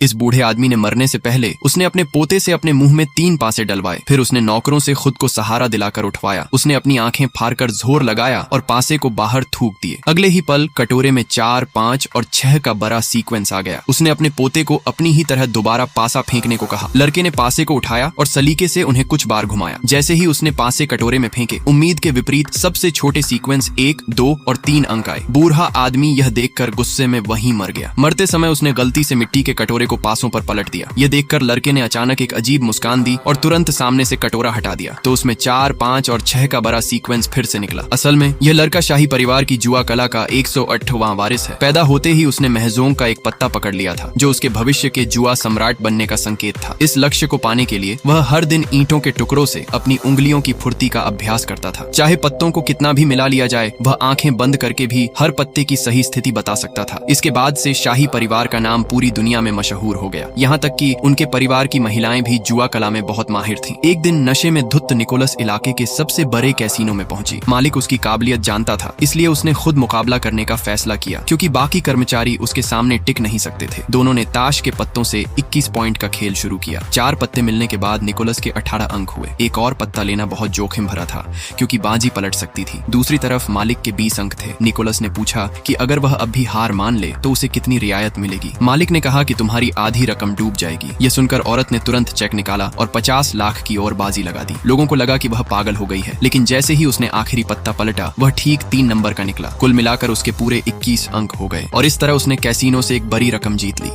इस बूढ़े आदमी ने मरने से पहले उसने अपने पोते से अपने मुंह में 3 पासे डलवाए। फिर उसने नौकरों से खुद को सहारा दिलाकर उठवाया। उसने अपनी आंखें फाड़कर जोर लगाया और पासे को बाहर थूक दिए। अगले ही पल कटोरे में 4, 5 और 6 का बड़ा सीक्वेंस आ गया। उसने अपने पोते को अपनी ही तरह दोबारा पासा फेंकने को कहा। लड़के ने पासे को उठाया और सलीके से उन्हें कुछ बार घुमाया। जैसे ही उसने पासे कटोरे में फेंके, उम्मीद के विपरीत सबसे छोटे सीक्वेंस 1, 2 और 3 अंक आए। बूढ़ा आदमी यह देखकर गुस्से में वहीं मर गया। मरते समय उसने गलती से मिट्टी के कटोरे को पासों पर पलट दिया। यह देखकर लड़के ने अचानक एक अजीब मुस्कान दी और तुरंत सामने से कटोरा हटा दिया तो उसमें 4, 5 और 6 का बड़ा सीक्वेंस फिर से निकला। असल में यह लड़का शाही परिवार की जुआ कला का 108वां वारिस है। पैदा होते ही उसने महजोंग का एक पत्ता पकड़ लिया था जो उसके भविष्य के जुआ सम्राट बनने का संकेत था। इस लक्ष्य को पाने के लिए वह हर दिन ईंटों के टुकड़ों से अपनी उंगलियों की फुर्ती का अभ्यास करता था। चाहे पत्तों को कितना भी मिला लिया जाए, वह आंखें बंद करके भी हर पत्ते की सही स्थिति बता सकता था। इसके बाद से शाही परिवार का नाम पूरी दुनिया में मशहूर हो गया। यहाँ तक कि उनके परिवार की महिलाएं भी जुआ कला में बहुत माहिर थीं। एक दिन नशे में धुत निकोलस इलाके के सबसे बड़े कैसीनो में पहुंची। मालिक उसकी काबिलियत जानता था, इसलिए उसने खुद मुकाबला करने का फैसला किया क्योंकि बाकी कर्मचारी उसके सामने टिक नहीं सकते थे। दोनों ने ताश के पत्तों से 21 पॉइंट का खेल शुरू किया। 4 पत्ते मिलने के बाद निकोलस के 18 अंक हुए। एक और पत्ता लेना बहुत जोखिम भरा था क्योंकि बाजी पलट सकती थी। दूसरी तरफ मालिक के 20 अंक थे। निकोलस ने पूछा कि अगर वह अब भी हार मान ले तो उसे कितनी रियायत मिलेगी। मालिक ने कहा कि तुम्हारी आधी रकम डूब जाएगी। यह सुनकर औरत ने तुरंत चेक निकाला और 50 लाख की ओर बाजी लगा दी। लोगों को लगा कि वह पागल हो गई है, लेकिन जैसे ही उसने आखिरी पत्ता पलटा, वह ठीक 3 नंबर का निकला। कुल मिलाकर उसके पूरे 21 अंक हो गए और इस तरह उसने कैसीनो से एक बड़ी रकम जीत ली।